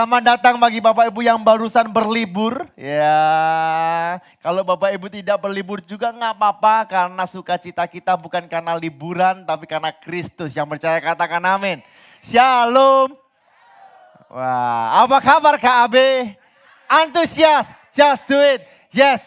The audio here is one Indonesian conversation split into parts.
Selamat datang bagi Bapak Ibu yang barusan berlibur. Ya, kalau Bapak Ibu tidak berlibur juga nggak apa-apa karena sukacita kita bukan karena liburan tapi karena Kristus. Yang percaya katakan amin. Shalom. Wah, apa kabar Kak Abe? Antusias, just do it. Yes.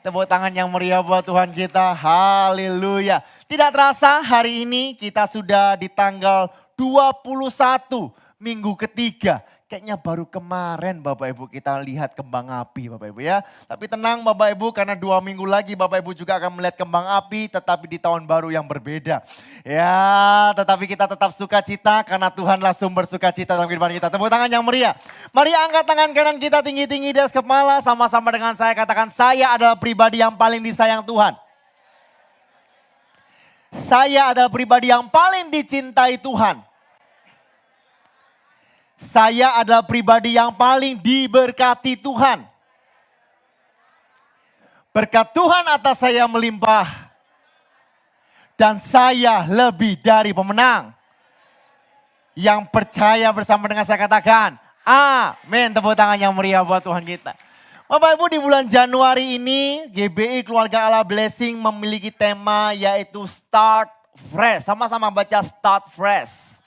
Tepuk tangan yang meriah buat Tuhan kita. Haleluya. Tidak terasa hari ini kita sudah di tanggal 21 minggu ketiga. Kayaknya baru kemarin Bapak Ibu kita lihat kembang api Bapak Ibu ya. Tapi tenang Bapak Ibu karena 2 minggu lagi Bapak Ibu juga akan melihat kembang api tetapi di tahun baru yang berbeda. Ya tetapi kita tetap sukacita karena Tuhanlah sumber sukacita dalam kehidupan kita. Tepuk tangan yang meriah. Mari angkat tangan kanan kita tinggi-tinggi di atas kepala sama-sama dengan saya katakan saya adalah pribadi yang paling disayang Tuhan. Saya adalah pribadi yang paling dicintai Tuhan. Saya adalah pribadi yang paling diberkati Tuhan. Berkat Tuhan atas saya melimpah. Dan saya lebih dari pemenang. Yang percaya bersama dengan saya katakan, amin. Tepuk tangan yang meriah buat Tuhan kita. Bapak Ibu di bulan Januari ini GBI Keluarga Allah Blessing memiliki tema yaitu Start Fresh. Sama-sama baca Start Fresh.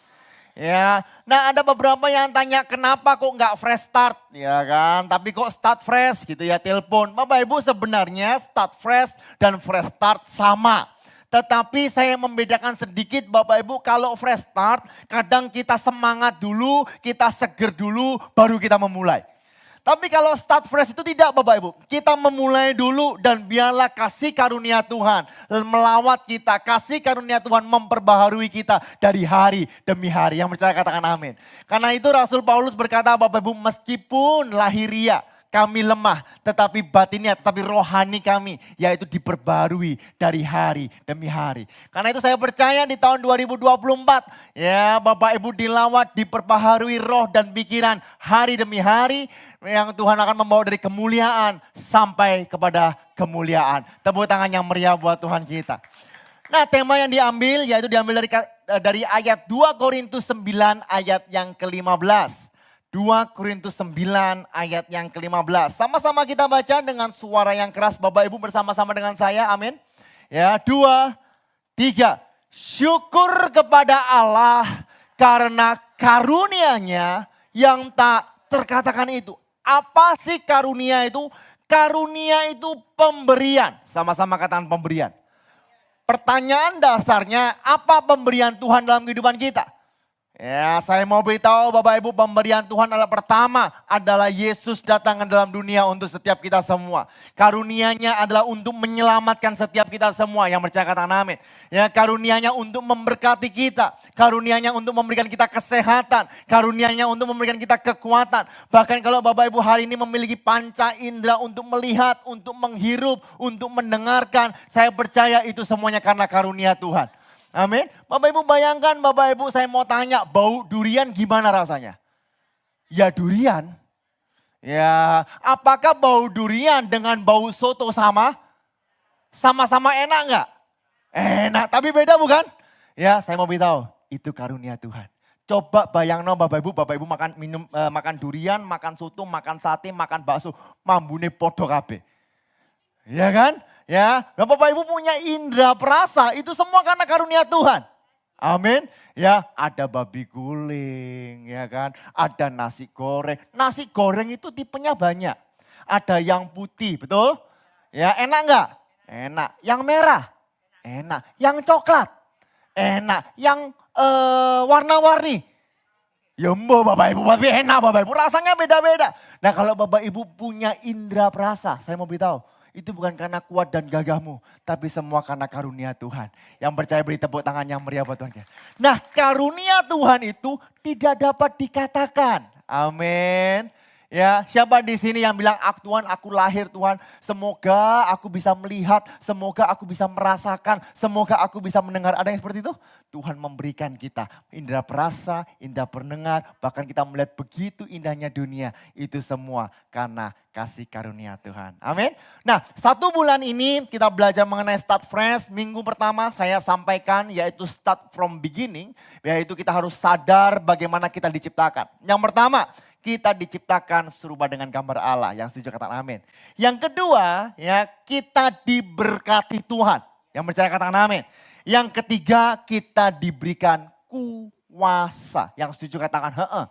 Ya, nah ada beberapa yang tanya kenapa kok nggak fresh start, ya kan? Tapi kok start fresh gitu ya, telepon. Bapak Ibu sebenarnya start fresh dan fresh start sama. Tetapi saya membedakan sedikit Bapak Ibu kalau fresh start kadang kita semangat dulu, kita seger dulu, baru kita memulai. Tapi kalau start fresh itu tidak Bapak Ibu. Kita memulai dulu dan biarlah kasih karunia Tuhan melawat kita. Kasih karunia Tuhan memperbaharui kita dari hari demi hari. Yang percaya katakan amin. Karena itu Rasul Paulus berkata Bapak Ibu meskipun lahiriah kami lemah tetapi batinnya, tetapi rohani kami yaitu diperbarui dari hari demi hari. Karena itu saya percaya di tahun 2024 ya Bapak Ibu dilawat, diperbaharui roh dan pikiran hari demi hari. Yang Tuhan akan membawa dari kemuliaan sampai kepada kemuliaan. Tepuk tangan yang meriah buat Tuhan kita. Nah tema yang diambil yaitu diambil dari ayat 2 Korintus 9 ayat yang ke-15. 2 Korintus 9 ayat yang ke-15. Sama-sama kita baca dengan suara yang keras Bapak Ibu bersama-sama dengan saya. Amin. Ya 2, 3. Syukur kepada Allah karena karunia-Nya yang tak terkatakan itu. Apa sih karunia itu? Karunia itu pemberian. Sama-sama katakan pemberian. Pertanyaan dasarnya apa pemberian Tuhan dalam kehidupan kita? Ya saya mau beritahu Bapak Ibu pemberian Tuhan adalah pertama adalah Yesus datang ke dalam dunia untuk setiap kita semua. Karunianya adalah untuk menyelamatkan setiap kita semua yang percaya katakan amin. Ya karunianya untuk memberkati kita. Karunianya untuk memberikan kita kesehatan. Karunianya untuk memberikan kita kekuatan. Bahkan kalau Bapak Ibu hari ini memiliki panca indera untuk melihat, untuk menghirup, untuk mendengarkan. Saya percaya itu semuanya karena karunia Tuhan. Amin. Bapak Ibu bayangkan, Bapak Ibu saya mau tanya, bau durian gimana rasanya? Ya durian. Ya, apakah bau durian dengan bau soto sama? Sama-sama enak enggak? Enak, tapi beda bukan? Ya, saya mau beritahu, itu karunia Tuhan. Coba bayangno Bapak Ibu makan durian, makan soto, makan sate, makan bakso, mambune podo kabeh. Ya kan? Ya, dan Bapak Ibu punya indera perasa, itu semua karena karunia Tuhan. Amin. Ya, ada babi guling, ya kan? Ada nasi goreng. Nasi goreng itu tipenya banyak. Ada yang putih, betul? Ya, enak enggak? Enak. Yang merah? Enak. Yang coklat? Enak. Yang warna-warni? Ya mbak Bapak Ibu, tapi enak Bapak Ibu. Rasanya beda-beda. Nah kalau Bapak Ibu punya indera perasa, saya mau beritahu. Itu bukan karena kuat dan gagahmu, tapi semua karena karunia Tuhan. Yang percaya beri tepuk tangan yang meriah buat Tuhan. Nah karunia Tuhan itu tidak dapat dikatakan. Amin. Ya, siapa di sini yang bilang, Tuhan aku lahir Tuhan, semoga aku bisa melihat, semoga aku bisa merasakan, semoga aku bisa mendengar. Ada yang seperti itu? Tuhan memberikan kita indera perasa, indera pendengar, bahkan kita melihat begitu indahnya dunia. Itu semua karena kasih karunia Tuhan. Amin. Nah 1 bulan ini kita belajar mengenai start fresh. Minggu pertama saya sampaikan yaitu start from beginning. Yaitu kita harus sadar bagaimana kita diciptakan. Yang pertama, kita diciptakan serupa dengan gambar Allah. Yang setuju katakan amin. Yang kedua, ya kita diberkati Tuhan. Yang percaya katakan amin. Yang ketiga, kita diberikan kuasa. Yang setuju katakan heeh.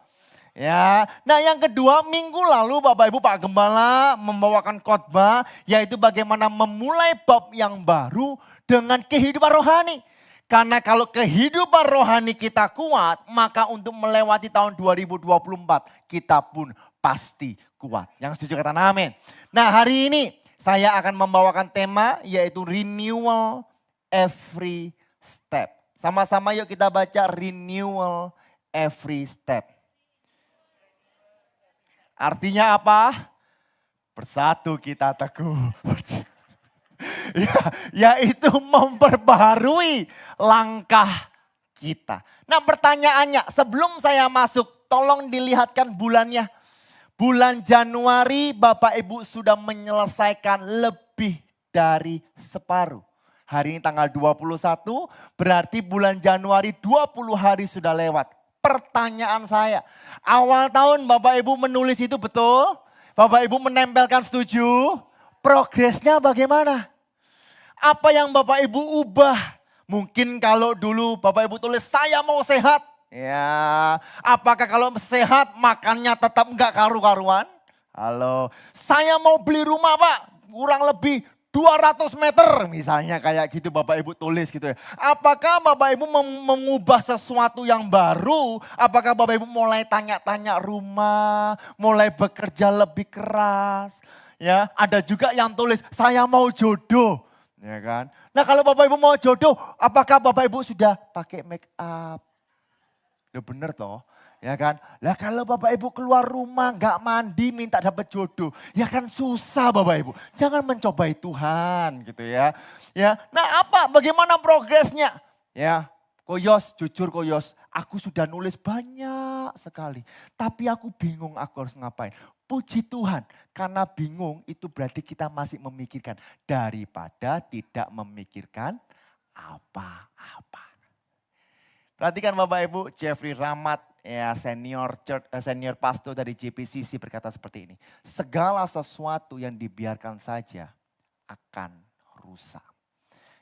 Ya, nah yang kedua minggu lalu Bapak Ibu Pak Gembala membawakan khotbah yaitu bagaimana memulai bab yang baru dengan kehidupan rohani. Karena kalau kehidupan rohani kita kuat, maka untuk melewati tahun 2024 kita pun pasti kuat. Yang setuju katakan amin. Nah hari ini saya akan membawakan tema yaitu renewal every step. Sama-sama yuk kita baca renewal every step. Artinya apa? Bersatu kita teguh. Yaitu memperbaharui langkah kita. Nah pertanyaannya sebelum saya masuk tolong dilihatkan bulannya. Bulan Januari Bapak Ibu sudah menyelesaikan lebih dari separuh. Hari ini tanggal 21 berarti bulan Januari 20 hari sudah lewat. Pertanyaan saya, awal tahun Bapak Ibu menulis itu betul? Bapak Ibu menempelkan setuju? Progresnya bagaimana? Apa yang Bapak Ibu ubah? Mungkin kalau dulu Bapak Ibu tulis saya mau sehat. Ya, apakah kalau sehat makannya tetap enggak karu-karuan? Halo, saya mau beli rumah Pak, kurang lebih 200 meter misalnya kayak gitu Bapak Ibu tulis gitu ya. Apakah Bapak Ibu mengubah sesuatu yang baru? Apakah Bapak Ibu mulai tanya-tanya rumah, mulai bekerja lebih keras? Ya, ada juga yang tulis saya mau jodoh, ya kan? Nah kalau Bapak Ibu mau jodoh, apakah Bapak Ibu sudah pakai make up? Udah bener toh? Ya kan, lah kalau Bapak Ibu keluar rumah nggak mandi minta dapat jodoh, ya kan susah Bapak Ibu. Jangan mencobai Tuhan gitu ya. Ya, nah apa? Bagaimana progresnya? Ya, Koyos, jujur Koyos, aku sudah nulis banyak sekali, tapi aku bingung aku harus ngapain. Puji Tuhan, karena bingung itu berarti kita masih memikirkan daripada tidak memikirkan apa-apa. Perhatikan Bapak Ibu, Jeffrey Ramat, ya senior pastor dari JPCC berkata seperti ini. Segala sesuatu yang dibiarkan saja akan rusak.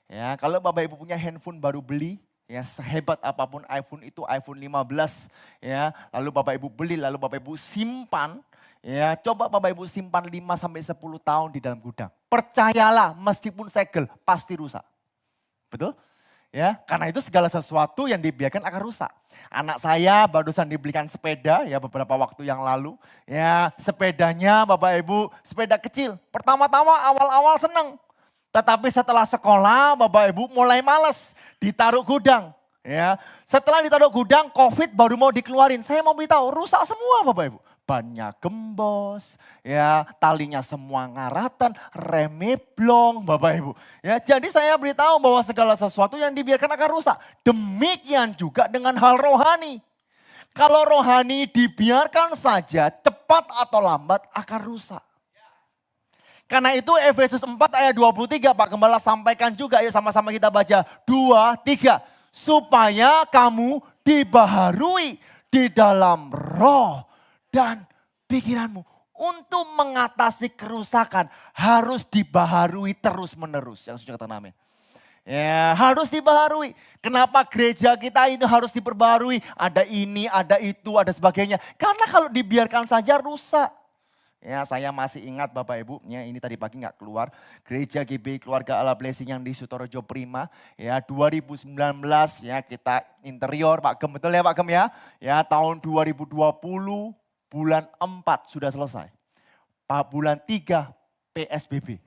Ya, kalau Bapak Ibu punya handphone baru beli, ya sehebat apapun iPhone itu iPhone 15, ya, lalu Bapak Ibu beli, lalu Bapak Ibu simpan, ya, coba Bapak Ibu simpan 5 sampai 10 tahun di dalam gudang. Percayalah, meskipun segel pasti rusak. Betul? Ya, karena itu segala sesuatu yang dibiarkan akan rusak. Anak saya barusan dibelikan sepeda ya beberapa waktu yang lalu. Ya, sepedanya Bapak Ibu, sepeda kecil. Pertama-tama awal-awal seneng. Tetapi setelah sekolah Bapak Ibu mulai males, ditaruh gudang. Ya, setelah ditaruh gudang Covid baru mau dikeluarin. Saya mau beritahu rusak semua Bapak Ibu. Bannya gembos, ya talinya semua ngaratan, remnya blong Bapak Ibu. Ya, jadi saya beritahu bahwa segala sesuatu yang dibiarkan akan rusak. Demikian juga dengan hal rohani. Kalau rohani dibiarkan saja cepat atau lambat akan rusak. Karena itu Efesus 4 ayat 23 Pak Gembala sampaikan juga, ya sama-sama kita baca 2, 3. Supaya kamu dibaharui di dalam roh dan pikiranmu. Untuk mengatasi kerusakan harus dibaharui terus menerus. Yang sudah kata amin. Ya, harus dibaharui. Kenapa gereja kita itu harus diperbaharui? Ada ini, ada itu, ada sebagainya. Karena kalau dibiarkan saja rusak. Ya, saya masih ingat Bapak Ibu, ya ini tadi pagi nggak keluar. Gereja GB Keluarga Allah Blessing yang di Sutorojo Prima, ya 2019 ya kita interior Pak Gem, betul ya Pak Gem ya? Ya tahun 2020 bulan 4 sudah selesai. Bulan 3 PSBB.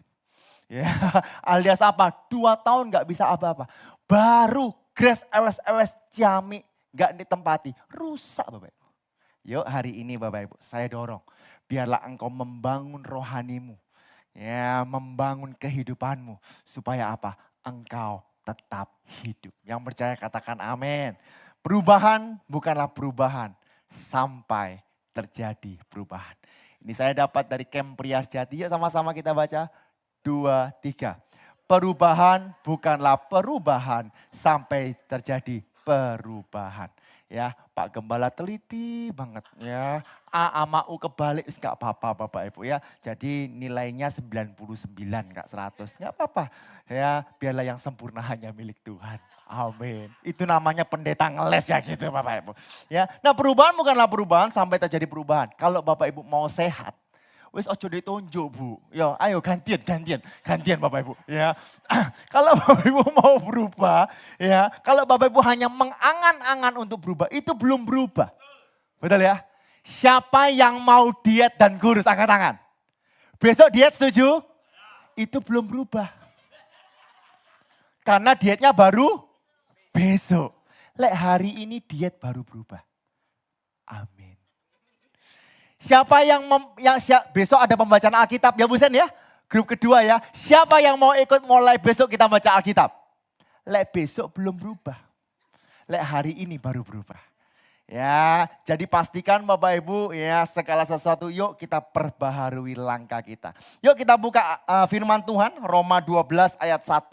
Ya, alias apa? 2 tahun nggak bisa apa-apa. Baru Grace LS Ciami nggak ditempati, rusak Bapak Ibu. Yuk hari ini Bapak Ibu saya dorong. Biarlah engkau membangun rohanimu. Ya, membangun kehidupanmu. Supaya apa? Engkau tetap hidup. Yang percaya katakan amin. Perubahan bukanlah perubahan. Sampai terjadi perubahan. Ini saya dapat dari Camp Pria Sejati. Yuk sama-sama kita baca. 2, 3. Perubahan bukanlah perubahan. Sampai terjadi perubahan. Ya, Pak Gembala teliti banget ya. A sama U kebalik enggak apa-apa Bapak Ibu ya. Jadi nilainya 99 enggak 100. Enggak apa-apa. Ya, biarlah yang sempurna hanya milik Tuhan. Amin. Itu namanya pendeta ngeles ya gitu Bapak Ibu. Ya, nah perubahan bukanlah perubahan sampai terjadi perubahan. Kalau Bapak Ibu mau sehat, wis ojo ditunjuk Bu. Ya, ayo gantian Bapak Ibu. Ya, kalau Bapak Ibu mau berubah, ya, kalau Bapak Ibu hanya mengangan-angan untuk berubah, itu belum berubah. Betul ya? Siapa yang mau diet dan kurus, angkat tangan. Besok diet setuju? Itu belum berubah. Karena dietnya baru besok. Lek hari ini diet baru berubah. Amin. Siapa yang, besok ada pembacaan Alkitab ya Bu Sen ya. Grup kedua ya. Siapa yang mau ikut mulai besok kita baca Alkitab? Lek besok belum berubah. Lek hari ini baru berubah. Ya, jadi pastikan Bapak Ibu ya segala sesuatu yuk kita perbaharui langkah kita. Yuk kita buka firman Tuhan Roma 12 ayat 1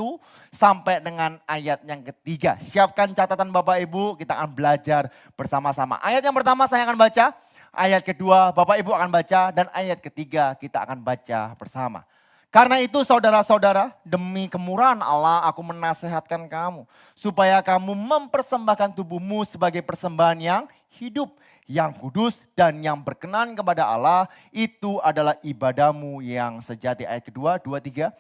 sampai dengan ayat yang ketiga. Siapkan catatan Bapak Ibu, kita akan belajar bersama-sama. Ayat yang pertama saya akan baca. Ayat kedua Bapak Ibu akan baca dan ayat ketiga kita akan baca bersama. Karena itu saudara-saudara, demi kemurahan Allah aku menasehatkan kamu. Supaya kamu mempersembahkan tubuhmu sebagai persembahan yang hidup, yang kudus dan yang berkenan kepada Allah. Itu adalah ibadahmu yang sejati. Ayat kedua, 2, 3.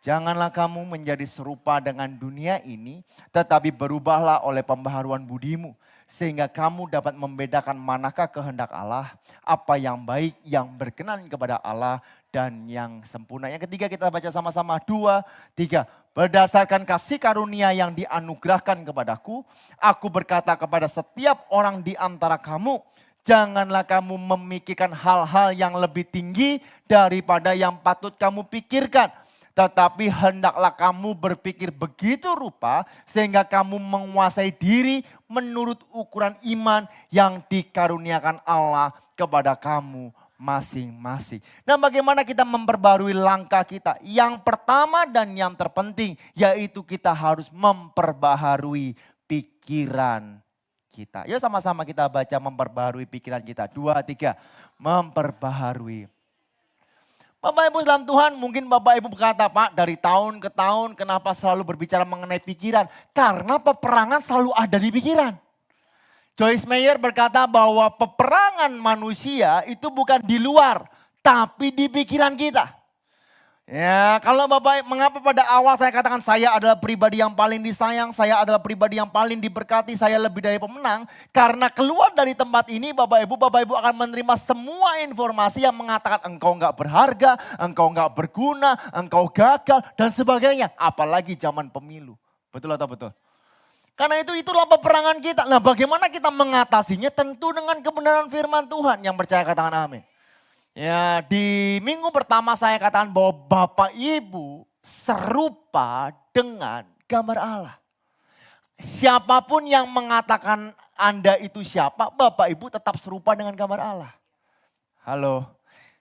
Janganlah kamu menjadi serupa dengan dunia ini, tetapi berubahlah oleh pembaharuan budimu. Sehingga kamu dapat membedakan manakah kehendak Allah, apa yang baik, yang berkenan kepada Allah, dan yang sempurna. Yang ketiga kita baca sama-sama 2, 3. Berdasarkan kasih karunia yang dianugerahkan kepadaku, aku berkata kepada setiap orang di antara kamu, janganlah kamu memikirkan hal-hal yang lebih tinggi daripada yang patut kamu pikirkan. Tetapi hendaklah kamu berpikir begitu rupa sehingga kamu menguasai diri menurut ukuran iman yang dikaruniakan Allah kepada kamu masing-masing. Nah, bagaimana kita memperbarui langkah kita? Yang pertama dan yang terpenting yaitu kita harus memperbaharui pikiran kita. Yuk sama-sama kita baca memperbaharui pikiran kita. 2, 3. Memperbaharui. Bapak Ibu dalam Tuhan, mungkin Bapak Ibu berkata, Pak dari tahun ke tahun kenapa selalu berbicara mengenai pikiran? Karena peperangan selalu ada di pikiran. Joyce Meyer berkata bahwa peperangan manusia itu bukan di luar, tapi di pikiran kita. Ya, kalau Bapak, mengapa pada awal saya katakan saya adalah pribadi yang paling disayang, saya adalah pribadi yang paling diberkati, saya lebih dari pemenang. Karena keluar dari tempat ini Bapak Ibu akan menerima semua informasi yang mengatakan engkau enggak berharga, engkau enggak berguna, engkau gagal dan sebagainya. Apalagi zaman pemilu. Betul atau betul? Karena itulah peperangan kita. Nah, bagaimana kita mengatasinya? Tentu dengan kebenaran firman Tuhan. Yang percaya katakan amin. Ya, di minggu pertama saya katakan bahwa Bapak Ibu serupa dengan gambar Allah. Siapapun yang mengatakan Anda itu siapa, Bapak Ibu tetap serupa dengan gambar Allah. Halo,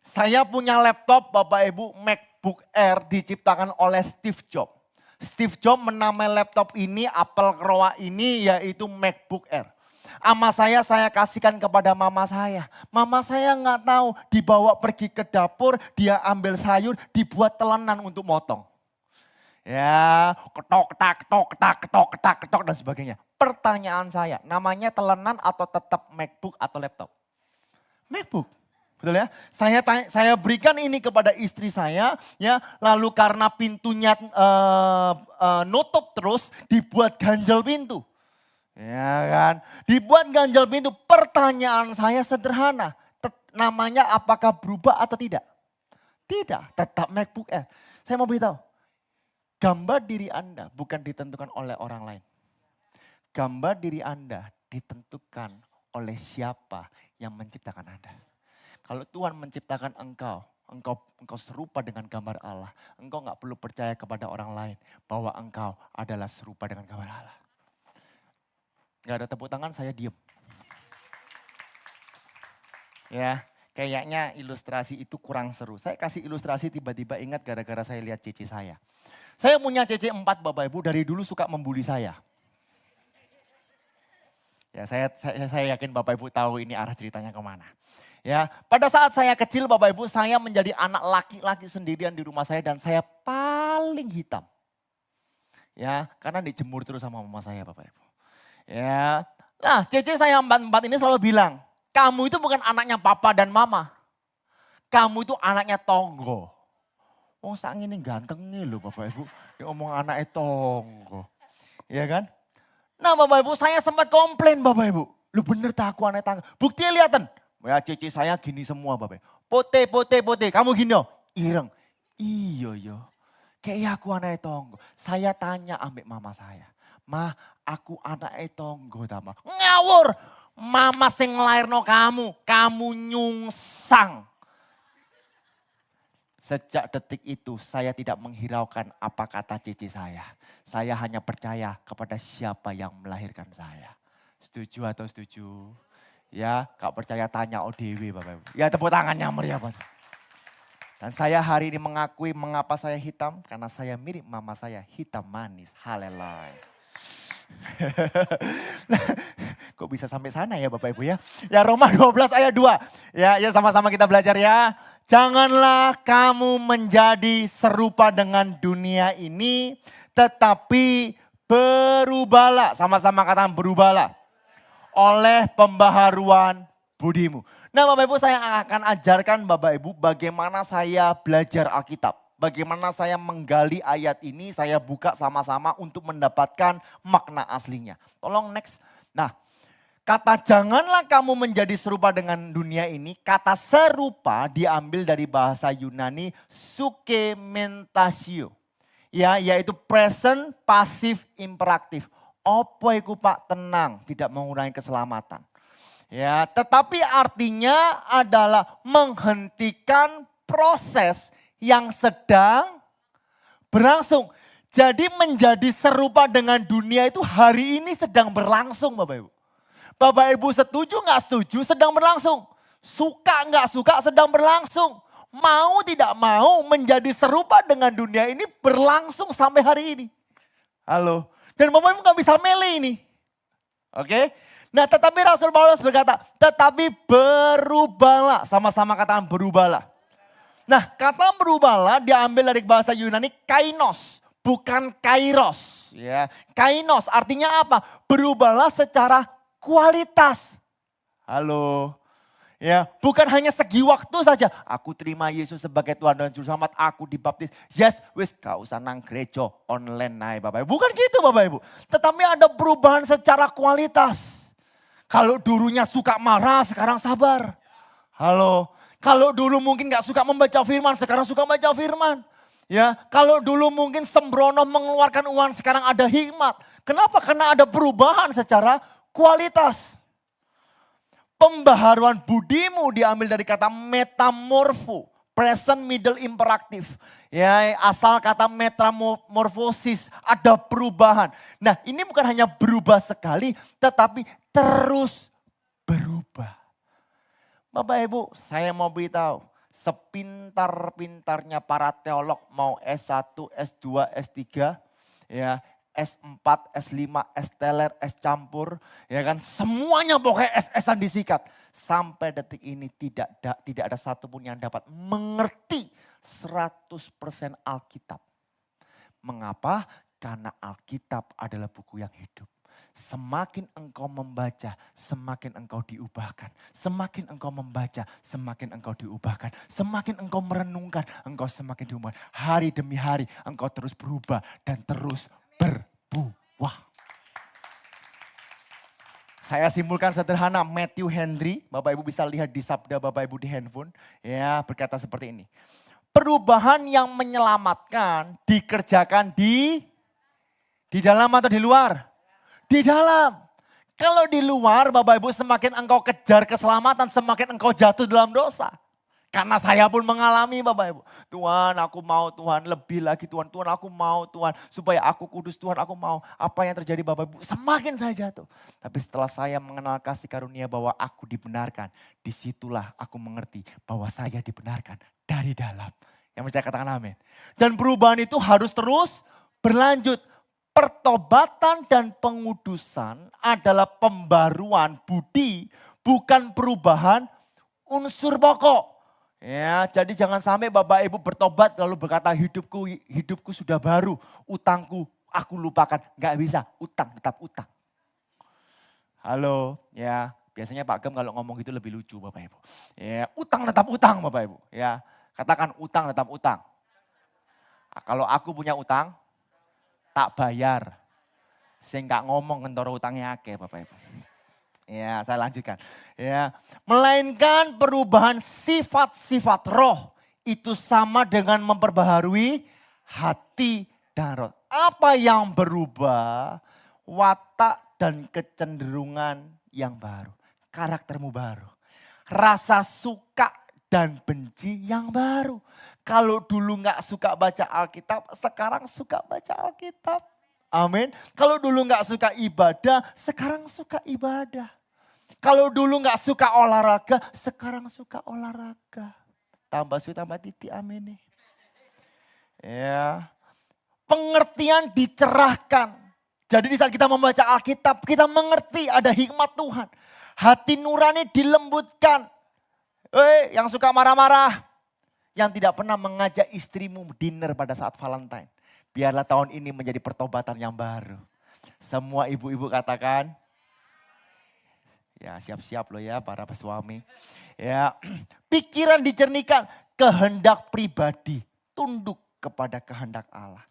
saya punya laptop Bapak Ibu MacBook Air diciptakan oleh Steve Jobs. Steve Jobs menamai laptop ini, Apple Crow ini yaitu MacBook Air. Ama saya kasihkan kepada mama saya. Mama saya nggak tahu, dibawa pergi ke dapur, dia ambil sayur, dibuat telenan untuk motong. Ya, ketok dan sebagainya. Pertanyaan saya, namanya telenan atau tetap MacBook atau laptop? MacBook. Betul ya? Saya berikan ini kepada istri saya, ya. Lalu karena pintunya nutup terus, dibuat ganjel pintu. Ya kan, dibuat ganjal pintu. Pertanyaan saya sederhana, namanya apakah berubah atau tidak? Tidak, tetap MacBook Air. Saya mau beritahu, gambar diri Anda bukan ditentukan oleh orang lain. Gambar diri Anda ditentukan oleh siapa yang menciptakan Anda. Kalau Tuhan menciptakan engkau serupa dengan gambar Allah. Engkau gak perlu percaya kepada orang lain bahwa engkau adalah serupa dengan gambar Allah. Gak ada tepuk tangan, saya diem. Ya, kayaknya ilustrasi itu kurang seru. Saya kasih ilustrasi tiba-tiba ingat gara-gara saya lihat cici saya. Saya punya cici 4 Bapak Ibu, dari dulu suka membuli saya. Ya, saya yakin Bapak Ibu tahu ini arah ceritanya kemana. Ya, pada saat saya kecil Bapak Ibu, saya menjadi anak laki-laki sendirian di rumah saya dan saya paling hitam. Ya, karena dijemur terus sama mama saya Bapak Ibu. Ya, nah Cece saya empat ini selalu bilang, kamu itu bukan anaknya papa dan mama. Kamu itu anaknya tonggo. Oh sang ini gantengnya loh Bapak Ibu. Dia ngomong anaknya tonggo. Iya kan? Nah Bapak Ibu saya sempat komplain Bapak Ibu. Lu bener tak aku anak tangga. Buktinya lihatin. Ya Cece saya gini semua Bapak Ibu. Pote. Kamu gini oh. Ireng. Iya yo. Kayak aku anak tonggo. Saya tanya ambek mama saya. Ma aku anak tonggo tama. Ngawur. Mama sing ngelairno kamu. Kamu nyungsang. Sejak detik itu saya tidak menghiraukan apa kata Cece saya. Saya hanya percaya kepada siapa yang melahirkan saya. Setuju atau setuju? Ya, gak percaya tanya ODW Bapak Ibu. Ya tepuk tangannya meriah Pak. Dan saya hari ini mengakui mengapa saya hitam. Karena saya mirip mama saya hitam manis. Haleluya. Kok bisa sampai sana ya Bapak Ibu ya? Ya Roma 12 ayat 2. Ya sama-sama kita belajar ya. Janganlah kamu menjadi serupa dengan dunia ini. Tetapi berubahlah. Sama-sama katakan berubahlah. Oleh pembaharuan budimu. Nah Bapak Ibu saya akan ajarkan Bapak Ibu bagaimana saya belajar Alkitab. Bagaimana saya menggali ayat ini, saya buka sama-sama untuk mendapatkan makna aslinya. Tolong next. Nah, kata janganlah kamu menjadi serupa dengan dunia ini. Kata serupa diambil dari bahasa Yunani sukementasio. Ya, yaitu present passive imperatif. Apa iku Pak? Tenang, tidak mengurangi keselamatan. Ya, tetapi artinya adalah menghentikan proses yang sedang berlangsung. Jadi menjadi serupa dengan dunia itu hari ini sedang berlangsung Bapak Ibu. Bapak Ibu setuju nggak setuju sedang berlangsung. Suka nggak suka sedang berlangsung. Mau tidak mau menjadi serupa dengan dunia ini berlangsung sampai hari ini. Halo. Dan Bapak Ibu nggak bisa milih ini. Oke. Nah tetapi Rasul Paulus berkata, tetapi berubahlah. Sama-sama katakan berubahlah. Nah kata berubahlah diambil dari bahasa Yunani kainos, bukan kairos. Ya, kainos artinya apa? Berubahlah secara kualitas. Halo. Ya, bukan hanya segi waktu saja. Aku terima Yesus sebagai Tuhan dan Juru Selamat, aku dibaptis. Yes, wis gak usah nang gereja online naik Bapak Ibu. Bukan gitu Bapak Ibu. Tetapi ada perubahan secara kualitas. Kalau dulunya suka marah, sekarang sabar. Halo. Kalau dulu mungkin gak suka membaca firman, sekarang suka membaca firman. Ya, kalau dulu mungkin sembrono mengeluarkan uang, sekarang ada hikmat. Kenapa? Karena ada perubahan secara kualitas. Pembaharuan budimu diambil dari kata metamorfo, present middle imperatif. Ya, asal kata metamorfosis, ada perubahan. Nah, ini bukan hanya berubah sekali, tetapi terus berubah. Bapak Ibu, saya mau beritahu, sepintar-pintarnya para teolog mau S1, S2, S3, ya S4, S5, S teler, S campur, ya kan semuanya pokoknya SS-an disikat. Sampai detik ini tidak ada satupun yang dapat mengerti 100% Alkitab. Mengapa? Karena Alkitab adalah buku yang hidup. Semakin engkau membaca, semakin engkau diubahkan. Semakin engkau membaca, semakin engkau diubahkan. Semakin engkau merenungkan, engkau semakin diubahkan. Hari demi hari engkau terus berubah dan terus berbuah. Saya simpulkan sederhana, Matthew Henry, Bapak Ibu bisa lihat di sabda Bapak Ibu di handphone. Ya, berkata seperti ini. Perubahan yang menyelamatkan dikerjakan di dalam atau di luar? Di dalam. Kalau di luar Bapak Ibu semakin engkau kejar keselamatan, semakin engkau jatuh dalam dosa. Karena saya pun mengalami Bapak Ibu. Tuhan aku mau Tuhan, lebih lagi Tuhan. Tuhan aku mau Tuhan, supaya aku kudus Tuhan aku mau. Apa yang terjadi Bapak Ibu, semakin saya jatuh. Tapi setelah saya mengenal kasih karunia bahwa aku dibenarkan. Disitulah aku mengerti bahwa saya dibenarkan dari dalam. Yang percaya katakan amin. Dan perubahan itu harus terus berlanjut. Pertobatan dan pengudusan adalah pembaruan budi, bukan perubahan unsur pokok. Ya, jadi jangan sampai Bapak Ibu bertobat lalu berkata hidupku sudah baru, utangku aku lupakan. Nggak bisa, utang tetap utang. Halo, ya biasanya Pak Gem kalau ngomong gitu lebih lucu Bapak Ibu. Ya, utang tetap utang Bapak Ibu. Ya, katakan utang tetap utang. Kalau aku punya utang, tak bayar. Saya nggak ngomong kentoro utangnya akeh Bapak Ibu. Ya, saya lanjutkan. Ya, melainkan perubahan sifat-sifat roh itu sama dengan memperbaharui hati dan roh. Apa yang berubah? Watak dan kecenderungan yang baru. Karaktermu baru. Rasa suka dan benci yang baru. Kalau dulu nggak suka baca Alkitab, sekarang suka baca Alkitab. Amin. Kalau dulu nggak suka ibadah, sekarang suka ibadah. Kalau dulu nggak suka olahraga, sekarang suka olahraga. Tambah su tambah titik, amin nih. Ya, pengertian dicerahkan. Jadi di saat kita membaca Alkitab, kita mengerti ada hikmat Tuhan. Hati nurani dilembutkan. Yang suka marah-marah. Yang tidak pernah mengajak istrimu dinner pada saat Valentine. Biarlah tahun ini menjadi pertobatan yang baru. Semua ibu-ibu katakan. Ya siap-siap loh ya para pesuami. Ya, pikiran dicernihkan. Kehendak pribadi. Tunduk kepada kehendak Allah.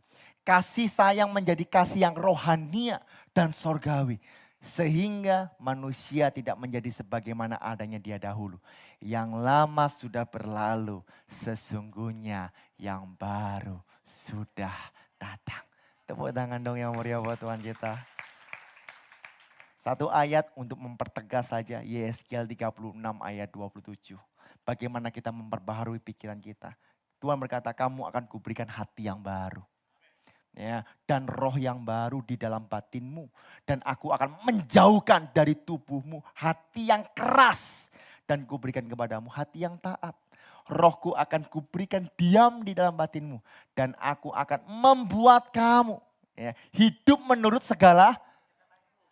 Kasih sayang menjadi kasih yang rohania dan sorgawi. Sehingga manusia tidak menjadi sebagaimana adanya dia dahulu. Yang lama sudah berlalu, sesungguhnya yang baru sudah datang. Tepuk tangan dong yang mulia buat Tuhan kita. Satu ayat untuk mempertegas saja, Yeskiel 36 ayat 27. Bagaimana kita memperbaharui pikiran kita. Tuhan berkata, kamu akan kuberikan hati yang baru. Ya, dan roh yang baru di dalam batinmu. Dan aku akan menjauhkan dari tubuhmu hati yang keras. Dan kuberikan kepadamu hati yang taat. Rohku akan kuberikan diam di dalam batinmu. Dan aku akan membuat kamu hidup menurut segala.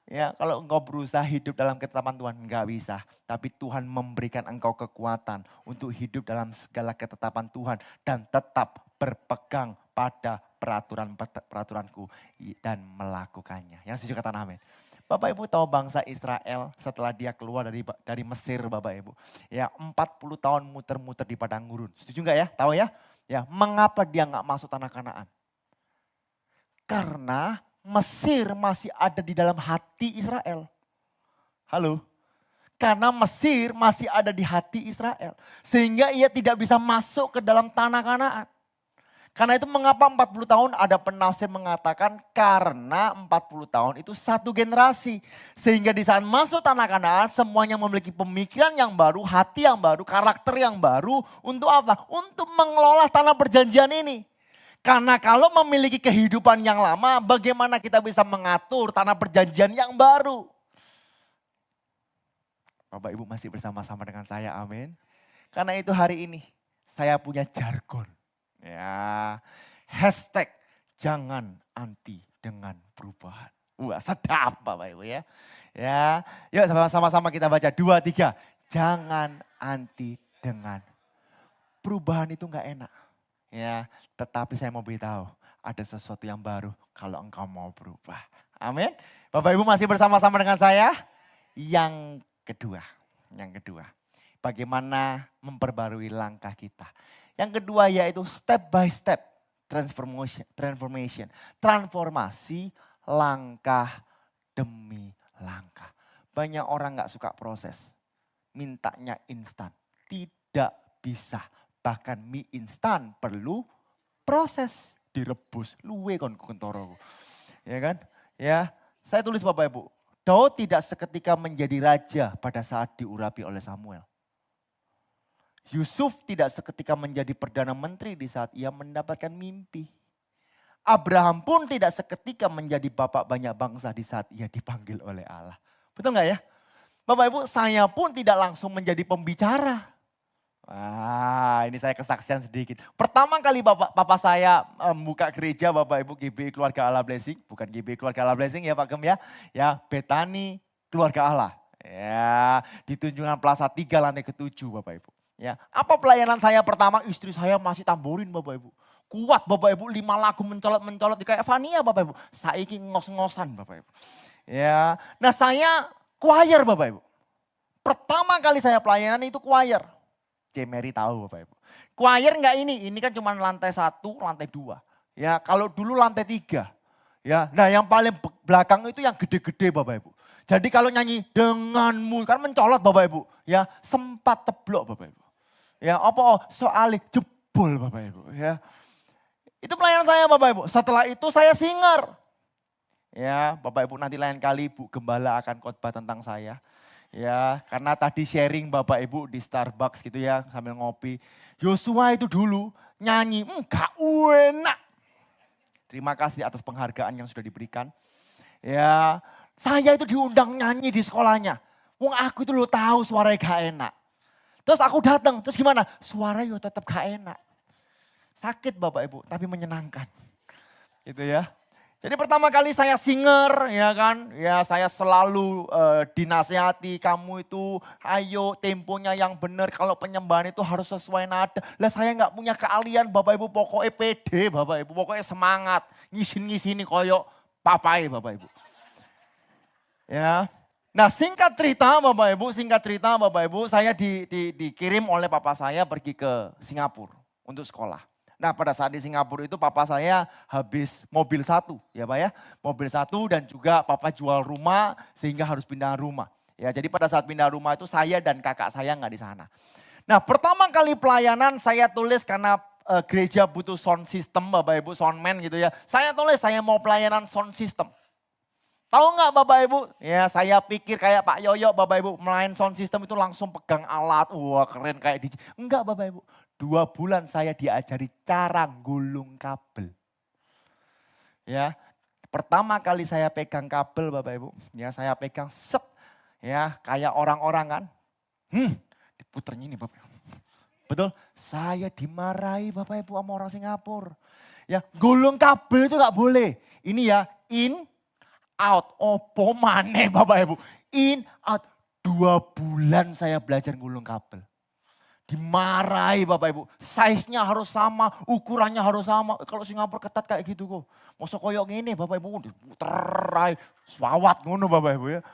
Ya, kalau engkau berusaha hidup dalam ketetapan Tuhan, enggak bisa. Tapi Tuhan memberikan engkau kekuatan untuk hidup dalam segala ketetapan Tuhan. Dan tetap berpegang pada peraturanku dan melakukannya. Yang setuju katakan amin. Bapak Ibu tahu bangsa Israel setelah dia keluar dari Mesir Bapak Ibu. Ya 40 tahun muter-muter di padang gurun. Setuju enggak ya? Tahu ya? Ya, mengapa dia enggak masuk tanah Kanaan? Karena Mesir masih ada di dalam hati Israel. Halo? Karena Mesir masih ada di hati Israel. Sehingga ia tidak bisa masuk ke dalam tanah Kanaan. Karena itu mengapa 40 tahun ada penafsir mengatakan karena 40 tahun itu satu generasi. Sehingga di saat masuk tanah Kanaan semuanya memiliki pemikiran yang baru, hati yang baru, karakter yang baru. Untuk apa? Untuk mengelola tanah perjanjian ini. Karena kalau memiliki kehidupan yang lama bagaimana kita bisa mengatur tanah perjanjian yang baru. Bapak Ibu masih bersama-sama dengan saya, amin. Karena itu hari ini saya punya jargon. Ya, hashtag jangan anti dengan perubahan. Wah sedap Bapak Ibu ya. Ya, yuk sama-sama kita baca 2, 3. Jangan anti dengan perubahan itu enggak enak. Ya, tetapi saya mau beritahu ada sesuatu yang baru kalau engkau mau berubah. Amin. Bapak Ibu masih bersama-sama dengan saya. Yang kedua, bagaimana memperbarui langkah kita. Yang kedua yaitu step by step transformation. Transformasi langkah demi langkah. Banyak orang gak suka proses. Mintanya instan. Tidak bisa. Bahkan mie instan perlu proses. Direbus. Luwe kon kentoro. Ya kan? Ya, saya tulis Bapak Ibu. Daud tidak seketika menjadi raja pada saat diurapi oleh Samuel. Yusuf tidak seketika menjadi perdana menteri di saat ia mendapatkan mimpi. Abraham pun tidak seketika menjadi bapak banyak bangsa di saat ia dipanggil oleh Allah. Betul nggak ya? Bapak Ibu, saya pun tidak langsung menjadi pembicara. Wah, ini saya kesaksian sedikit. Pertama kali papa saya membuka gereja Bapak Ibu GBI Keluarga Allah Blessing. Bukan GBI Keluarga Allah Blessing ya Pak Gem ya. Ya Betani Keluarga Allah. Ya di Tunjungan Plaza 3 lantai ke-7 Bapak Ibu. Ya, apa pelayanan saya pertama? Istri saya masih tamborin Bapak Ibu. Kuat Bapak Ibu, 5 lagu mencolot-mencolot kayak Fania Bapak Ibu. Saiki ngos-ngosan Bapak Ibu. Ya, nah saya choir Bapak Ibu. Pertama kali saya pelayanan itu choir. C. Mary tahu Bapak Ibu. Choir enggak ini kan cuma lantai 1, lantai 2. Ya, kalau dulu lantai 3. Ya, nah yang paling belakang itu yang gede-gede Bapak Ibu. Jadi kalau nyanyi denganmu kan mencolot Bapak Ibu. Ya, sempat teblok Bapak Ibu. Ya, apa soalnya jebol Bapak Ibu, ya. Itu pelayanan saya Bapak Ibu. Setelah itu saya singer. Ya, Bapak Ibu nanti lain kali Bu Gembala akan khotbah tentang saya. Ya, karena tadi sharing Bapak Ibu di Starbucks gitu ya sambil ngopi. Yosua itu dulu nyanyi, gak enak. Terima kasih atas penghargaan yang sudah diberikan. Ya, saya itu diundang nyanyi di sekolahnya. Wong aku itu lo tahu suaranya gak enak. Terus aku datang, terus gimana? Suara yo tetap gak enak. Sakit Bapak Ibu, tapi menyenangkan. Gitu ya. Jadi pertama kali saya singer ya kan, ya saya selalu dinasehati kamu itu ayo temponya yang benar, kalau penyembahan itu harus sesuai nada. Lah saya nggak punya keahlian Bapak Ibu, pokoknya pede Bapak Ibu, pokoknya semangat, ngisin-ngisini koyok papai Bapak Ibu. Ya, nah singkat cerita Bapak Ibu, saya dikirim oleh papa saya pergi ke Singapura untuk sekolah. Nah pada saat di Singapura itu papa saya habis mobil 1 ya Pak ya. Mobil 1 dan juga papa jual rumah sehingga harus pindah rumah. Ya jadi pada saat pindah rumah itu saya dan kakak saya nggak di sana. Nah pertama kali pelayanan saya tulis karena gereja butuh sound system Bapak Ibu, soundman gitu ya. Saya tulis saya mau pelayanan sound system. Tahu nggak Bapak Ibu? Ya saya pikir kayak Pak Yoyo Bapak Ibu main sound system itu langsung pegang alat. Wah keren kayak DJ. Enggak Bapak Ibu. 2 bulan saya diajari cara gulung kabel. Ya, pertama kali saya pegang kabel Bapak Ibu. Ya saya pegang set. Ya kayak orang-orang kan. Diputernya ini Bapak Ibu. Betul, saya dimarahi Bapak Ibu sama orang Singapura. Ya gulung kabel itu gak boleh. Ini ya in, out, opo maneh Bapak Ibu. In, out, 2 bulan saya belajar gulung kabel. Dimarahi Bapak Ibu, size-nya harus sama, ukurannya harus sama. Kalau Singapura ketat kayak gitu kok. Masa koyok gini Bapak Ibu, diputer, swawat ngono Bapak Ibu ya.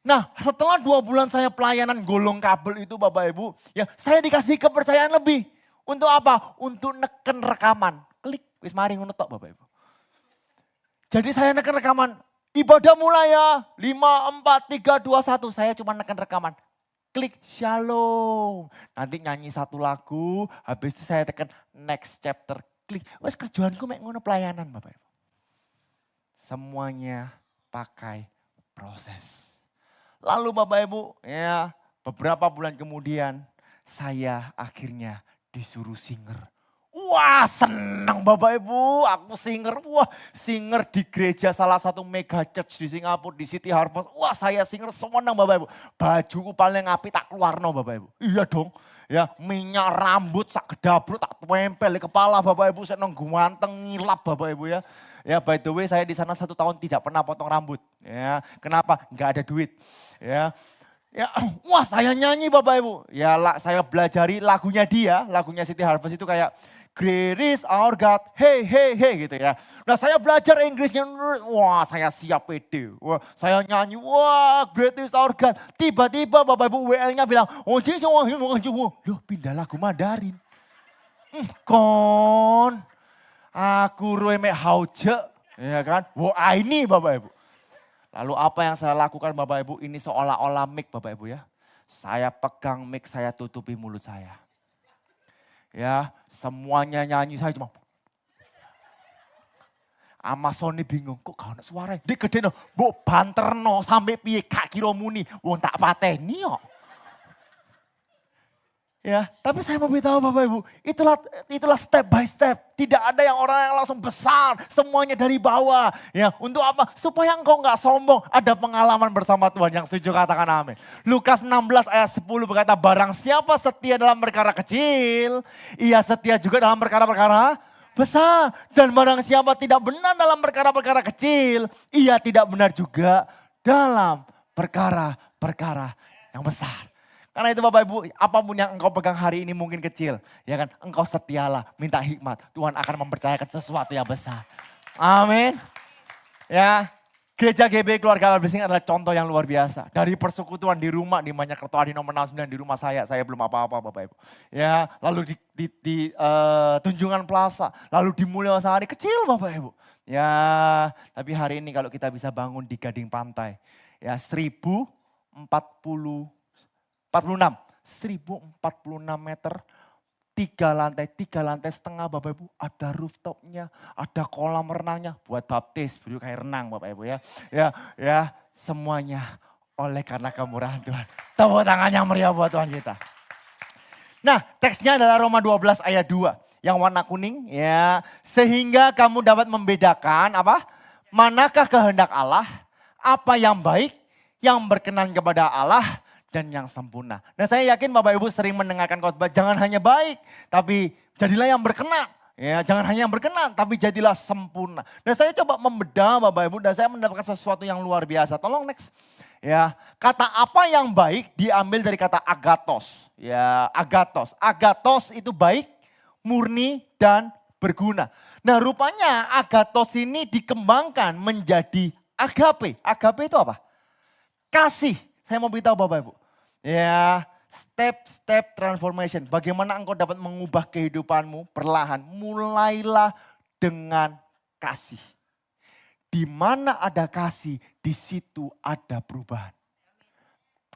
Nah setelah 2 bulan saya pelayanan gulung kabel itu Bapak Ibu, ya saya dikasih kepercayaan lebih. Untuk apa? Untuk neken rekaman. Klik, wis mari ngono tok Bapak Ibu. Jadi saya neken rekaman, ibadah mulai ya, 5, 4, 3, 2, 1. Saya cuma neken rekaman. Klik shalom. Nanti nyanyi 1 lagu, habis itu saya tekan next chapter. Klik, wes kerjaanku mek ngono pelayanan Bapak Ibu. Semuanya pakai proses. Lalu Bapak Ibu, ya beberapa bulan kemudian saya akhirnya disuruh singer. Wah senang Bapak Ibu, aku singer. Wah singer di gereja salah satu mega church di Singapura, di City Harvest. Wah saya singer senang Bapak Ibu. Bajuku paling api tak keluar no Bapak Ibu. Iya dong. Ya minyak rambut sak gedabruk tak tempel di kepala Bapak Ibu. Saya nunggu ganteng ngilap Bapak Ibu ya. Ya by the way saya di sana 1 tahun tidak pernah potong rambut. Ya kenapa? Enggak ada duit. Ya. Ya, wah saya nyanyi Bapak Ibu. Ya saya belajari lagunya dia, lagunya City Harvest itu kayak Great is our God, hey hey hey gitu ya. Nah saya belajar Inggrisnya, wah saya siap pede. Wah saya nyanyi, wah great is our God. Tiba-tiba Bapak Ibu WL-nya bilang, oh loh pindah lagu Mandarin. Kon, aku rueme hauce, ya kan. Wah ini Bapak Ibu. Lalu apa yang saya lakukan Bapak Ibu, ini seolah-olah mic Bapak Ibu ya. Saya pegang mic, saya tutupi mulut saya. Ya, semuanya nyanyi, saya cuma ama Sony bingung, kok gak ada suara? Dia gede no, mbok banterno sampai piye gak kira muni, wong tak pateni kok. Ya, tapi saya mau beritahu Bapak Ibu, itulah step by step. Tidak ada yang orang yang langsung besar, semuanya dari bawah. Ya, untuk apa? Supaya engkau nggak sombong, ada pengalaman bersama Tuhan. Yang setuju katakan amin. Lukas 16 ayat 10 berkata, barang siapa setia dalam perkara kecil, ia setia juga dalam perkara-perkara besar. Dan barang siapa tidak benar dalam perkara-perkara kecil, ia tidak benar juga dalam perkara-perkara yang besar. Karena itu Bapak Ibu, apapun yang engkau pegang hari ini mungkin kecil, ya kan? Engkau setialah, minta hikmat. Tuhan akan mempercayakan sesuatu yang besar. Amin. Ya, Gereja GB Keluarga Allah Blessing adalah contoh yang luar biasa. Dari persekutuan di rumah, di Manyak Kertoa di nomor 69 di rumah saya belum apa-apa Bapak Ibu. Ya, lalu di Tunjungan Plaza, lalu di Mulyo Sari, kecil Bapak Ibu. Ya, tapi hari ini kalau kita bisa bangun di Gading Pantai, ya 1046 meter, 3 lantai setengah Bapak Ibu, ada rooftopnya, ada kolam renangnya, buat baptis, berdua kayak renang Bapak Ibu ya. Ya, semuanya oleh karena kemurahan Tuhan. Tepuk tangan yang meriah buat Tuhan kita. Nah, teksnya adalah Roma 12 ayat 2, yang warna kuning ya. Sehingga kamu dapat membedakan apa? Manakah kehendak Allah, apa yang baik, yang berkenan kepada Allah, dan yang sempurna. Nah saya yakin Bapak Ibu sering mendengarkan khotbah, jangan hanya baik, tapi jadilah yang berkenan. Ya, jangan hanya yang berkenan, tapi jadilah sempurna. Dan saya coba membedah Bapak Ibu, dan saya mendapatkan sesuatu yang luar biasa. Tolong next. Ya, kata apa yang baik diambil dari kata agathos. Ya, agathos. Agathos itu baik, murni, dan berguna. Nah rupanya agathos ini dikembangkan menjadi agape. Agape itu apa? Kasih. Saya mau beritahu Bapak Ibu. Ya, step-step transformation. Bagaimana engkau dapat mengubah kehidupanmu perlahan. Mulailah dengan kasih. Di mana ada kasih, di situ ada perubahan.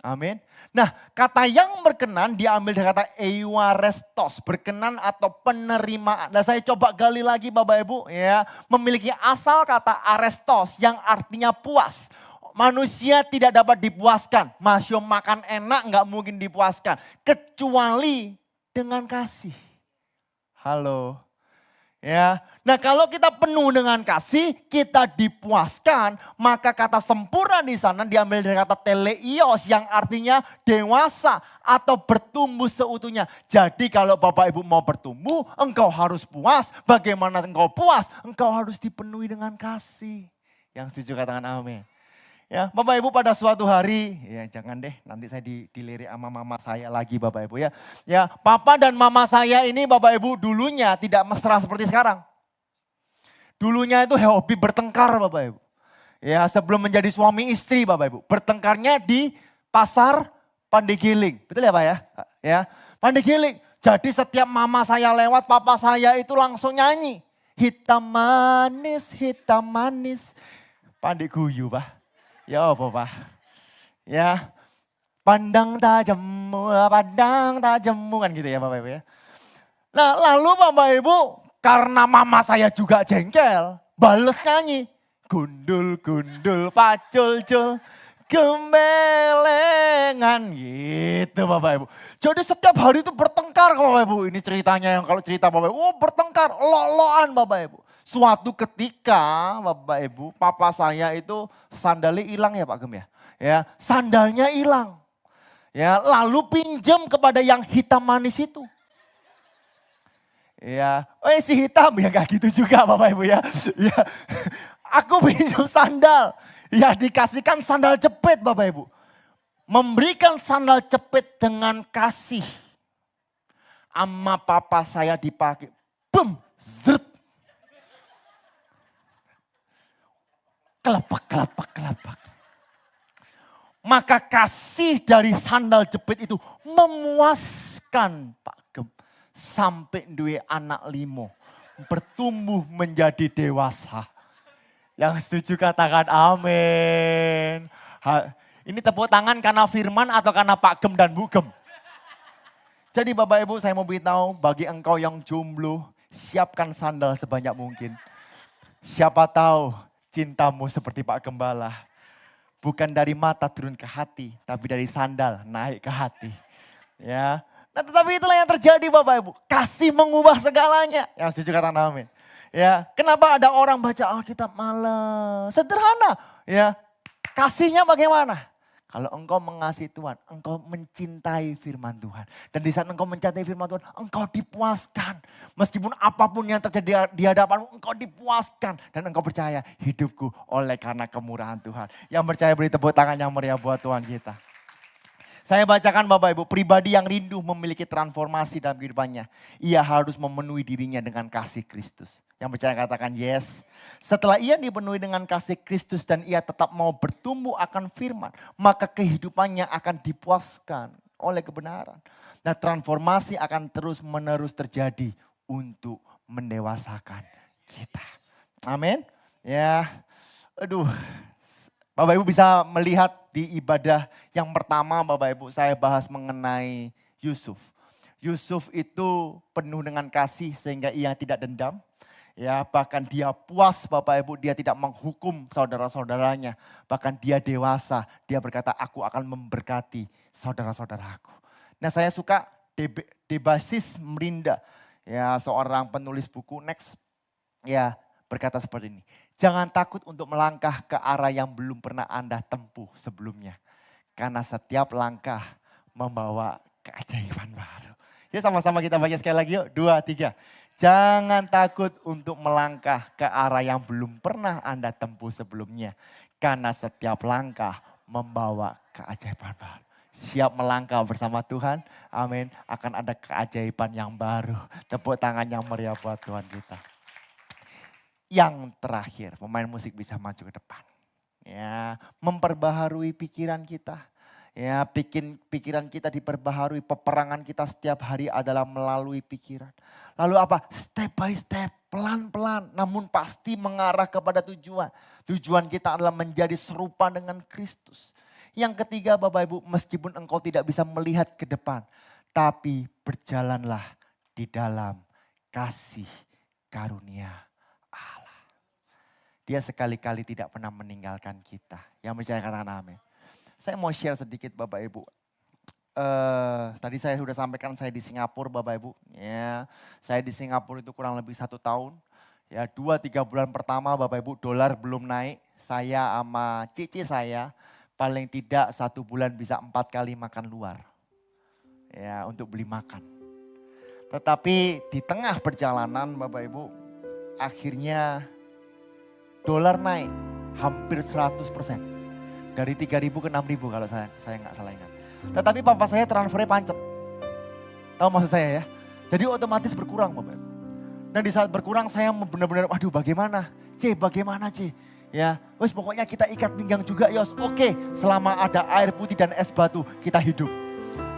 Amin. Nah, kata yang berkenan diambil dari kata euarestos, berkenan atau penerimaan. Nah, saya coba gali lagi Bapak Ibu ya, memiliki asal kata arestos yang artinya puas. Manusia tidak dapat dipuaskan. Masih makan enak nggak mungkin dipuaskan. Kecuali dengan kasih. Halo. Ya. Nah kalau kita penuh dengan kasih, kita dipuaskan. Maka kata sempurna di sana diambil dari kata teleios yang artinya dewasa atau bertumbuh seutuhnya. Jadi kalau Bapak Ibu mau bertumbuh, engkau harus puas. Bagaimana engkau puas? Engkau harus dipenuhi dengan kasih. Yang setuju katakan amin. Ya, Bapak Ibu pada suatu hari, ya jangan deh nanti saya dilirik sama mama saya lagi Bapak Ibu ya. Ya, papa dan mama saya ini Bapak Ibu dulunya tidak mesra seperti sekarang. Dulunya itu hobi bertengkar Bapak Ibu. Ya, sebelum menjadi suami istri Bapak Ibu. Bertengkarnya di pasar Pandegiling. Betul ya Pak ya? Ya, Pandegiling. Jadi setiap mama saya lewat, papa saya itu langsung nyanyi. Hitam manis, hitam manis. Pandai guyu Pak. Ya apa Pak? Ya, pandang tajammu kan gitu ya Bapak Ibu ya. Nah lalu Bapak Ibu karena mama saya juga jengkel, bales nyanyi. Gundul gundul pacul-cul gembelengan gitu Bapak Ibu. Jadi setiap hari itu bertengkar Bapak Ibu. Ini ceritanya yang kalau cerita Bapak Ibu, oh bertengkar, lo-loan Bapak Ibu. Suatu ketika Bapak Ibu, papa saya itu sandalnya hilang ya Pak Gem ya. Ya, sandalnya hilang. Ya, lalu pinjam kepada yang hitam manis itu. Ya, si hitam ya gak gitu juga Bapak Ibu ya. Ya, aku pinjam sandal. Ya dikasihkan sandal jepit Bapak Ibu. Memberikan sandal jepit dengan kasih. Ama papa saya dipakai. Bum, zret. Kelepak. Maka kasih dari sandal jepit itu memuaskan Pak Gem. Sampai duwe anak 5. Bertumbuh menjadi dewasa. Yang setuju katakan amin. Ini tepuk tangan karena firman atau karena Pak Gem dan Bu Gem. Jadi Bapak Ibu saya mau beritahu bagi engkau yang jomblo. Siapkan sandal sebanyak mungkin. Siapa tahu cintamu seperti Pak Gembala. Bukan dari mata turun ke hati, tapi dari sandal naik ke hati. Ya, Nah tetapi itulah yang terjadi Bapak Ibu. Kasih mengubah segalanya. Yang setuju kata amin. Ya, kenapa ada orang baca Alkitab malas? Sederhana. Ya, kasihnya bagaimana? Kalau engkau mengasihi Tuhan, engkau mencintai firman Tuhan. Dan di saat engkau mencintai firman Tuhan, engkau dipuaskan. Meskipun apapun yang terjadi di hadapanmu, engkau dipuaskan. Dan engkau percaya hidupku oleh karena kemurahan Tuhan. Yang percaya beri tepuk tangan yang meriah buat Tuhan kita. Saya bacakan Bapak Ibu, pribadi yang rindu memiliki transformasi dalam kehidupannya. Ia harus memenuhi dirinya dengan kasih Kristus. Yang percaya katakan yes. Setelah ia dipenuhi dengan kasih Kristus dan ia tetap mau bertumbuh akan firman. Maka kehidupannya akan dipuaskan oleh kebenaran. Nah transformasi akan terus menerus terjadi untuk mendewasakan kita. Amin. Ya, aduh. Bapak Ibu bisa melihat di ibadah yang pertama Bapak Ibu saya bahas mengenai Yusuf. Yusuf itu penuh dengan kasih sehingga ia tidak dendam. Ya, bahkan dia puas Bapak Ibu, dia tidak menghukum saudara-saudaranya. Bahkan dia dewasa, dia berkata aku akan memberkati saudara-saudaraku. Nah saya suka Debasis Merinda, ya seorang penulis buku Next, ya berkata seperti ini. Jangan takut untuk melangkah ke arah yang belum pernah Anda tempuh sebelumnya. Karena setiap langkah membawa keajaiban baru. Ya sama-sama kita baca sekali lagi yuk, 2, 3. Jangan takut untuk melangkah ke arah yang belum pernah Anda tempuh sebelumnya. Karena setiap langkah membawa keajaiban baru. Siap melangkah bersama Tuhan, amin. Akan ada keajaiban yang baru. Tepuk tangan yang meriah buat Tuhan kita. Yang terakhir, pemain musik bisa maju ke depan. Ya, memperbaharui pikiran kita. Ya, pikiran kita diperbaharui, peperangan kita setiap hari adalah melalui pikiran. Lalu apa? Step by step, pelan-pelan, namun pasti mengarah kepada tujuan. Tujuan kita adalah menjadi serupa dengan Kristus. Yang ketiga Bapak Ibu, meskipun engkau tidak bisa melihat ke depan, tapi berjalanlah di dalam kasih karunia. Dia sekali-kali tidak pernah meninggalkan kita. Yang percaya katakan amin. Saya mau share sedikit Bapak Ibu. Tadi saya sudah sampaikan saya di Singapura Bapak Ibu. Ya, saya di Singapura itu kurang lebih 1 tahun. Ya 2-3 bulan pertama Bapak Ibu dolar belum naik. Saya sama cici saya paling tidak 1 bulan bisa 4 kali makan luar. Ya untuk beli makan. Tetapi di tengah perjalanan Bapak Ibu akhirnya dolar naik hampir 100%. Dari 3.000 ke 6.000 kalau saya nggak salah ingat. Tetapi papa saya transfernya pancet. Tahu maksud saya ya? Jadi otomatis berkurang Bapak. Nah di saat berkurang saya benar-benar waduh bagaimana? Bagaimana Ya, wes pokoknya kita ikat pinggang juga Yos. Oke, selama ada air putih dan es batu kita hidup.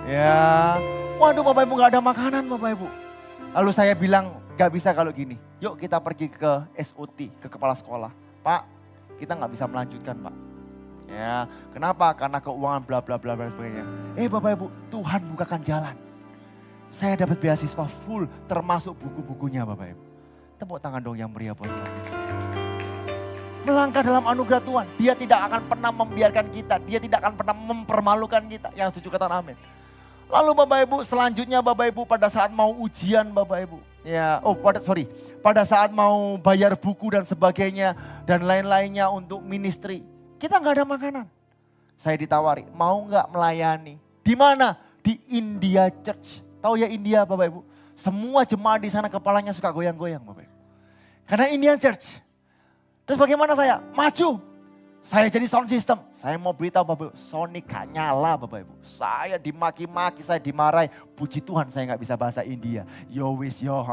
Ya, waduh Bapak Ibu nggak ada makanan Bapak Ibu. Lalu saya bilang gak bisa kalau gini. Yuk kita pergi ke SOT, ke kepala sekolah. Pak, kita gak bisa melanjutkan Pak. Ya, kenapa? Karena keuangan bla bla bla dan sebagainya. Bapak Ibu, Tuhan bukakan jalan. Saya dapat beasiswa full termasuk buku-bukunya Bapak Ibu. Tepuk tangan dong yang meriah buat Tuhan. Melangkah dalam anugerah Tuhan. Dia tidak akan pernah membiarkan kita. Dia tidak akan pernah mempermalukan kita. Yang setuju katakan amin. Lalu Bapak Ibu selanjutnya Bapak Ibu pada saat mau ujian Bapak Ibu. Ya, pada saat mau bayar buku dan sebagainya dan lain-lainnya untuk ministry. Kita nggak ada makanan. Saya ditawari, mau nggak melayani? Di mana? Di India Church. Tahu ya India Bapak Ibu? Semua jemaat di sana kepalanya suka goyang-goyang Bapak Ibu. Karena Indian Church. Terus bagaimana saya? Maju. Saya jadi sound system. Saya mau beritahu Bapak Ibu, Sony gak nyala Bapak Ibu. Saya dimaki-maki, saya dimarahi. Puji Tuhan saya gak bisa bahasa India. Yo wis yo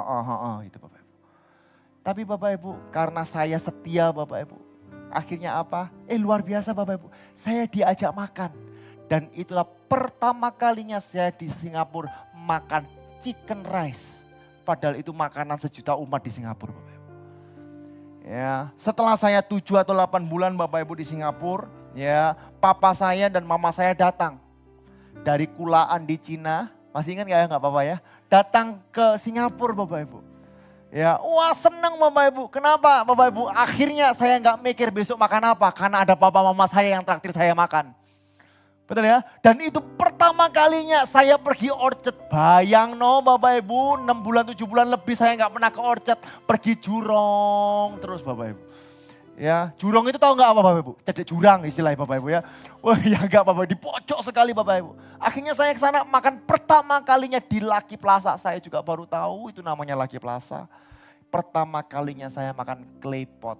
itu Bapak Ibu. Tapi Bapak Ibu karena saya setia Bapak Ibu. Akhirnya apa? Luar biasa Bapak Ibu. Saya diajak makan. Dan itulah pertama kalinya saya di Singapura makan chicken rice. Padahal itu makanan sejuta umat di Singapura Bapak Ibu. Ya, setelah saya 7 atau 8 bulan Bapak Ibu di Singapura, ya, papa saya dan mama saya datang dari Kulaan di Cina, masih ingat nggak apa-apa ya? Datang ke Singapura Bapak Ibu. Ya, wah senang Bapak Ibu. Kenapa Bapak Ibu? Akhirnya saya nggak mikir besok makan apa, karena ada papa mama saya yang traktir saya makan. Betul ya? Dan itu pertama kalinya saya pergi orchard. Bayang no Bapak Ibu, 6 bulan 7 bulan lebih saya nggak pernah ke orchard. Pergi jurong terus Bapak Ibu. Ya, jurong itu tahu nggak apa Bapak Ibu? Cedek jurang istilahnya Bapak Ibu ya. Wah ya nggak Bapak Ibu, di pojok sekali Bapak Ibu. Akhirnya saya ke sana makan pertama kalinya di Lucky Plaza. Saya juga baru tahu itu namanya Lucky Plaza. Pertama kalinya saya makan claypot.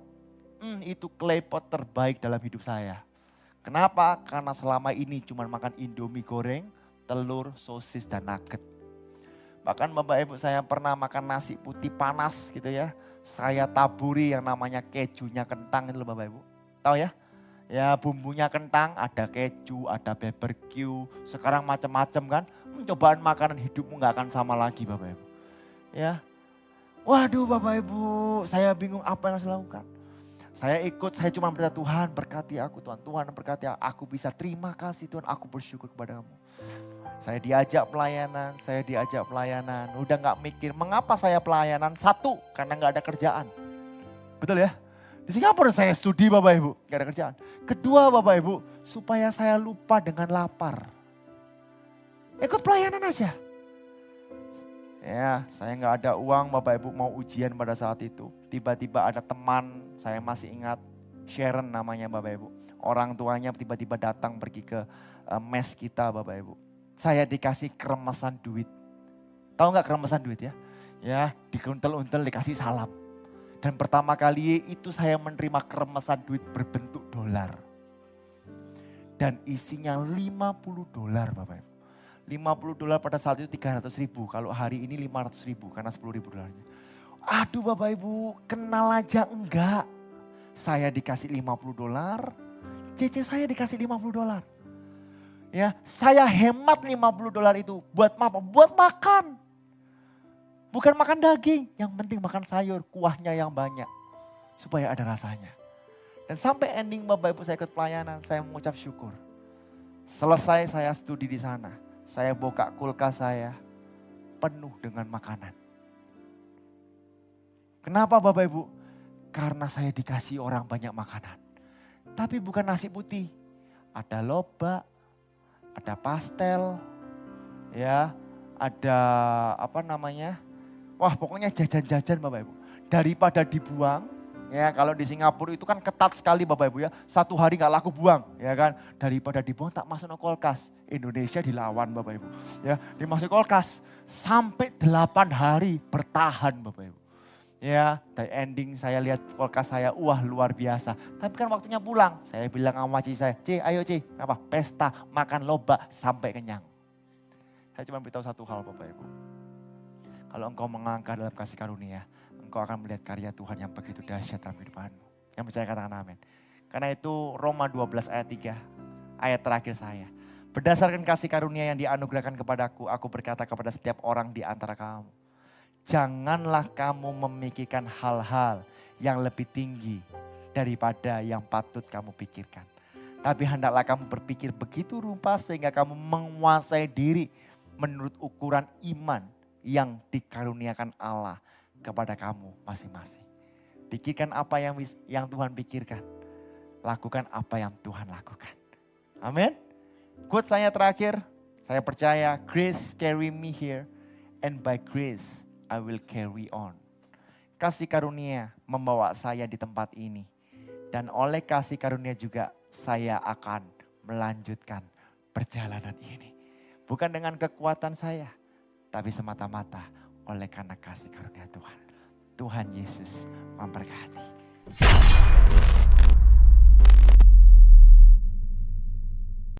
Itu claypot terbaik dalam hidup saya. Kenapa? Karena selama ini cuma makan Indomie goreng, telur, sosis, dan nugget. Bahkan Bapak Ibu saya pernah makan nasi putih panas gitu ya. Saya taburi yang namanya kejunya kentang itu loh Bapak Ibu. Tahu ya? Ya bumbunya kentang, ada keju, ada barbecue. Sekarang macam-macam kan. Cobaan makanan hidupmu gak akan sama lagi Bapak Ibu. Ya. Waduh Bapak Ibu, saya bingung apa yang harus dilakukan. Saya ikut, saya cuma berkata Tuhan berkati aku Tuhan. Tuhan berkati aku bisa terima kasih Tuhan, aku bersyukur kepadamu. Saya diajak pelayanan, udah gak mikir mengapa saya pelayanan. Satu, karena gak ada kerjaan. Betul ya? Di Singapura saya studi Bapak Ibu, gak ada kerjaan. Kedua Bapak Ibu, supaya saya lupa dengan lapar. Ikut pelayanan aja. Ya, saya gak ada uang Bapak Ibu mau ujian pada saat itu. Tiba-tiba ada teman, saya masih ingat Sharon namanya Bapak Ibu. Orang tuanya tiba-tiba datang pergi ke mes kita Bapak Ibu. Saya dikasih keremesan duit. Tahu gak keremesan duit ya? Ya, dikuntel-untel dikasih salam. Dan pertama kali itu saya menerima keremesan duit berbentuk dolar. Dan isinya 50 dolar Bapak Ibu. 50 dolar pada saat itu 300 ribu. Kalau hari ini 500 ribu karena 10 ribu dolarnya. Aduh Bapak Ibu, kenal aja enggak. Saya dikasih 50 dolar, cece saya dikasih 50 dolar. Ya, saya hemat 50 dolar itu buat apa? Buat makan. Bukan makan daging, yang penting makan sayur, kuahnya yang banyak. Supaya ada rasanya. Dan sampai ending Bapak Ibu saya ikut pelayanan, saya mengucap syukur. Selesai saya studi di sana, saya buka kulkas saya penuh dengan makanan. Kenapa Bapak Ibu? Karena saya dikasih orang banyak makanan. Tapi bukan nasi putih, ada lobak, ada pastel, ya, ada apa namanya? Wah, pokoknya jajan-jajan Bapak Ibu. Daripada dibuang, ya kalau di Singapura itu kan ketat sekali Bapak Ibu ya. Satu hari gak laku buang, ya kan. Daripada dibuang tak masuk ke kulkas. Indonesia dilawan Bapak Ibu. Ya, dimasukin kulkas sampai 8 hari bertahan Bapak Ibu. Ya, dari ending saya lihat kulkas saya, wah luar biasa. Tapi kan waktunya pulang, saya bilang sama Ci saya, Ci ayo Ci, apa? Pesta, makan lobak sampai kenyang. Saya cuma beritahu satu hal Bapak Ibu. Kalau engkau melangkah dalam kasih karunia, engkau akan melihat karya Tuhan yang begitu dahsyat dalam kehidupanmu. Yang percaya katakan amin. Karena itu Roma 12 ayat 3, ayat terakhir saya. Berdasarkan kasih karunia yang dianugerahkan kepadaku, aku berkata kepada setiap orang di antara kamu. Janganlah kamu memikirkan hal-hal yang lebih tinggi daripada yang patut kamu pikirkan. Tapi hendaklah kamu berpikir begitu rupa sehingga kamu menguasai diri menurut ukuran iman yang dikaruniakan Allah kepada kamu masing-masing. Pikirkan apa yang Tuhan pikirkan. Lakukan apa yang Tuhan lakukan. Amin. Quote saya terakhir, saya percaya grace carry me here and by grace I will carry on. Kasih karunia membawa saya di tempat ini. Dan oleh kasih karunia juga saya akan melanjutkan perjalanan ini. Bukan dengan kekuatan saya, tapi semata-mata oleh karena kasih karunia Tuhan. Tuhan Yesus memberkati.